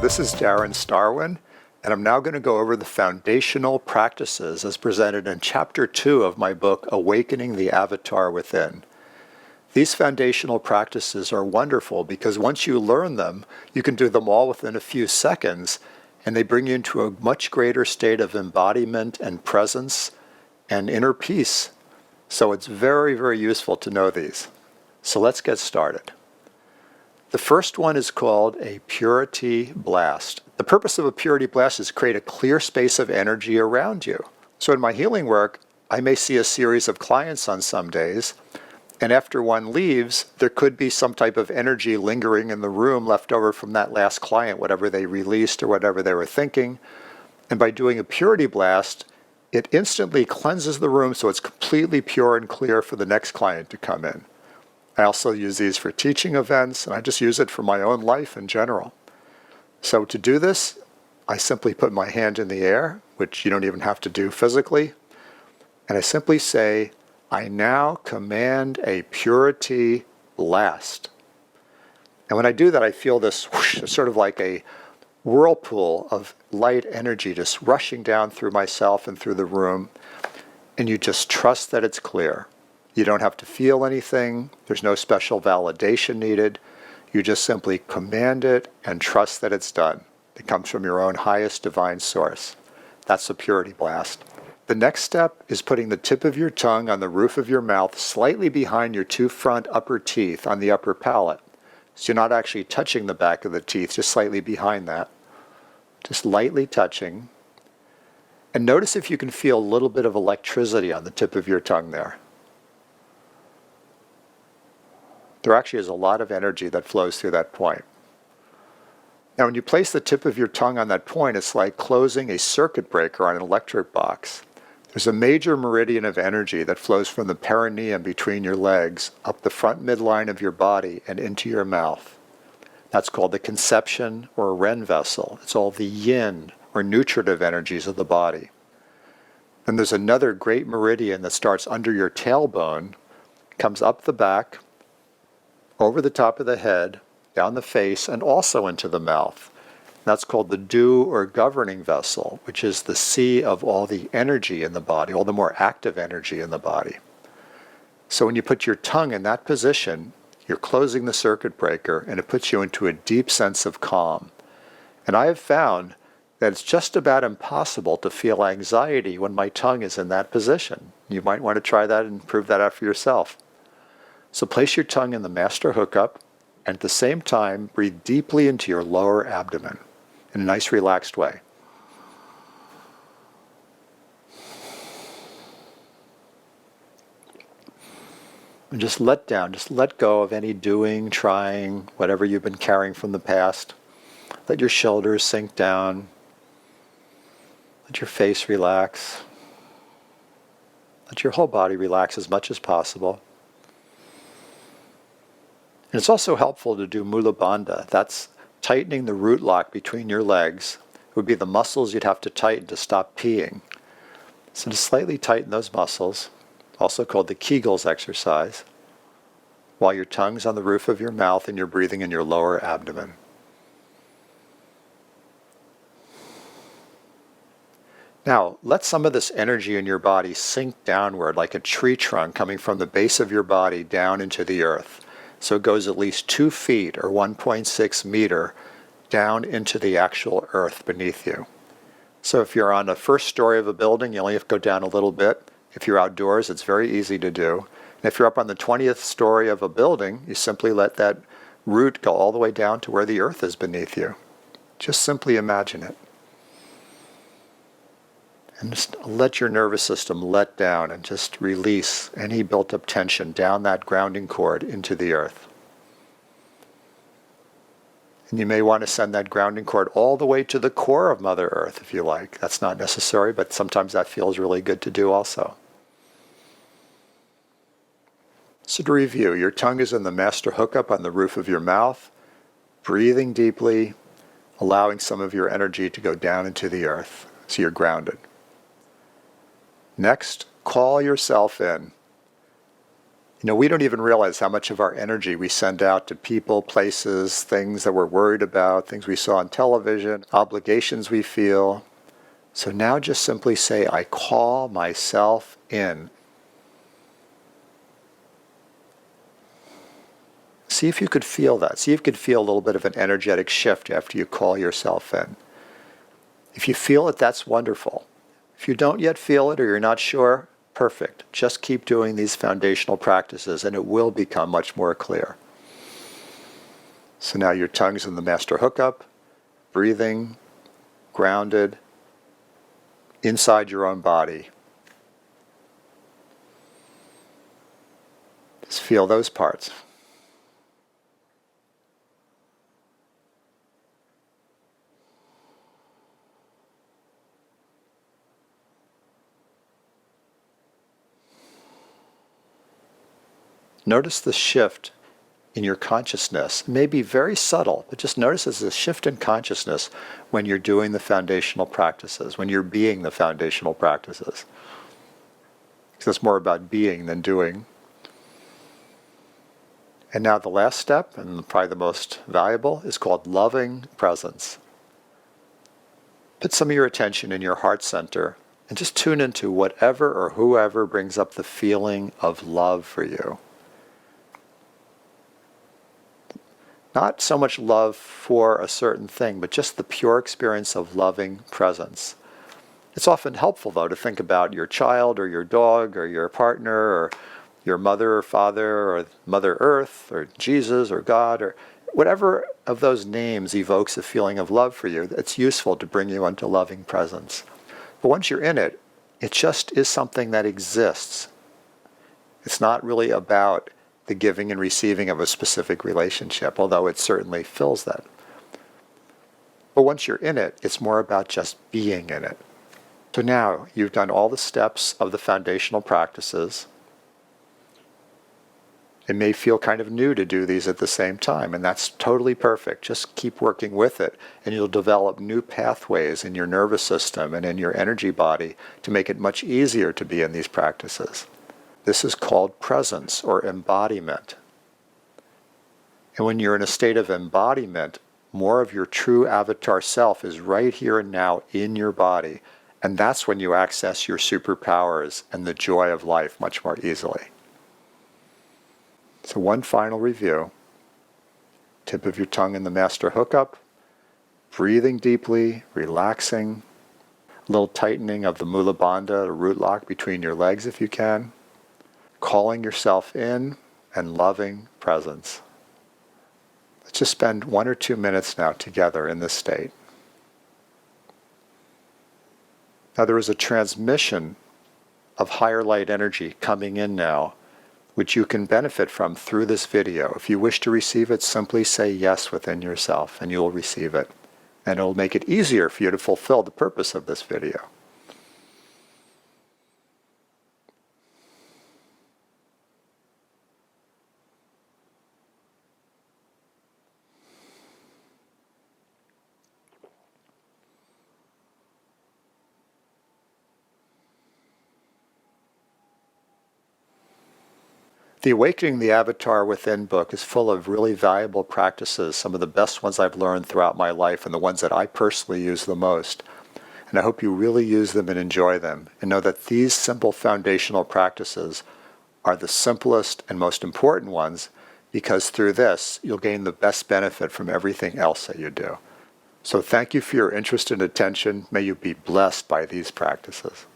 This is Darren Starwin, and I'm now going to go over the foundational practices as presented in Chapter 2 of my book, Awakening the Avatar Within. These foundational practices are wonderful because once you learn them, you can do them all within a few seconds, and they bring you into a much greater state of embodiment and presence and inner peace. So it's very, very useful to know these. So let's get started. The first one is called a purity blast. The purpose of a purity blast is to create a clear space of energy around you. So in my healing work, I may see a series of clients on some days, and after one leaves, there could be some type of energy lingering in the room left over from that last client, whatever they released or whatever they were thinking. And by doing a purity blast, it instantly cleanses the room so it's completely pure and clear for the next client to come in. I also use these for teaching events, and I just use it for my own life in general. So to do this, I simply put my hand in the air, which you don't even have to do physically, and I simply say, I now command a purity blast. And when I do that, I feel this whoosh, sort of like a whirlpool of light energy just rushing down through myself and through the room, and you just trust that it's clear. You don't have to feel anything. There's no special validation needed. You just simply command it and trust that it's done. It comes from your own highest divine source. That's a purity blast. The next step is putting the tip of your tongue on the roof of your mouth slightly behind your two front upper teeth on the upper palate. So you're not actually touching the back of the teeth, just slightly behind that. Just lightly touching. And notice if you can feel a little bit of electricity on the tip of your tongue there. There actually is a lot of energy that flows through that point. Now, when you place the tip of your tongue on that point, it's like closing a circuit breaker on an electric box. There's a major meridian of energy that flows from the perineum between your legs, up the front midline of your body, and into your mouth. That's called the conception or Ren vessel. It's all the yin, or nutritive energies of the body. Then there's another great meridian that starts under your tailbone, comes up the back, over the top of the head, down the face, and also into the mouth. That's called the Du or governing vessel, which is the sea of all the energy in the body, all the more active energy in the body. So when you put your tongue in that position, you're closing the circuit breaker, and it puts you into a deep sense of calm. And I have found that it's just about impossible to feel anxiety when my tongue is in that position. You might want to try that and prove that out for yourself. So place your tongue in the master hookup, and at the same time, breathe deeply into your lower abdomen in a nice relaxed way. And just let go of any doing, trying, whatever you've been carrying from the past. Let your shoulders sink down. Let your face relax. Let your whole body relax as much as possible. And it's also helpful to do mula bandha. That's tightening the root lock between your legs. It would be the muscles you'd have to tighten to stop peeing. So to slightly tighten those muscles, also called the Kegels exercise, while your tongue's on the roof of your mouth and you're breathing in your lower abdomen. Now, let some of this energy in your body sink downward like a tree trunk coming from the base of your body down into the earth. So it goes at least 2 feet or 1.6 meter down into the actual earth beneath you. So if you're on the first story of a building, you only have to go down a little bit. If you're outdoors, it's very easy to do. And if you're up on the 20th story of a building, you simply let that root go all the way down to where the earth is beneath you. Just simply imagine it. And just let your nervous system let down and just release any built-up tension down that grounding cord into the earth. And you may want to send that grounding cord all the way to the core of Mother Earth if you like. That's not necessary, but sometimes that feels really good to do also. So to review, your tongue is in the master hookup on the roof of your mouth, breathing deeply, allowing some of your energy to go down into the earth, so you're grounded. Next, call yourself in. We don't even realize how much of our energy we send out to people, places, things that we're worried about, things we saw on television, obligations we feel. So now just simply say, I call myself in. See if you could feel that. See if you could feel a little bit of an energetic shift after you call yourself in. If you feel it, that's wonderful. If you don't yet feel it or you're not sure, perfect. Just keep doing these foundational practices and it will become much more clear. So now your tongue's in the master hookup, breathing, grounded, inside your own body. Just feel those parts. Notice the shift in your consciousness. It may be very subtle, but just notice there's a shift in consciousness when you're doing the foundational practices, when you're being the foundational practices. Because it's more about being than doing. And now the last step, and probably the most valuable, is called loving presence. Put some of your attention in your heart center and just tune into whatever or whoever brings up the feeling of love for you. Not so much love for a certain thing, but just the pure experience of loving presence. It's often helpful, though, to think about your child or your dog or your partner or your mother or father or Mother Earth or Jesus or God or whatever of those names evokes a feeling of love for you. It's useful to bring you into loving presence. But once you're in it, it just is something that exists. It's not really about the giving and receiving of a specific relationship, although it certainly fills that. But once you're in it, it's more about just being in it. So now you've done all the steps of the foundational practices. It may feel kind of new to do these at the same time, and that's totally perfect. Just keep working with it, and you'll develop new pathways in your nervous system and in your energy body to make it much easier to be in these practices. This is called presence or embodiment. And when you're in a state of embodiment, more of your true avatar self is right here and now in your body. And that's when you access your superpowers and the joy of life much more easily. So one final review. Tip of your tongue in the master hookup. Breathing deeply, relaxing. A little tightening of the mula bandha, the root lock between your legs if you can. Calling yourself in and loving presence. Let's just spend 1 or 2 minutes now together in this state. Now there is a transmission of higher light energy coming in now, which you can benefit from through this video. If you wish to receive it, simply say yes within yourself and you'll receive it. And it'll make it easier for you to fulfill the purpose of this video. The Awakening the Avatar Within book is full of really valuable practices, some of the best ones I've learned throughout my life and the ones that I personally use the most. And I hope you really use them and enjoy them, and know that these simple foundational practices are the simplest and most important ones, because through this you'll gain the best benefit from everything else that you do. So thank you for your interest and attention. May you be blessed by these practices.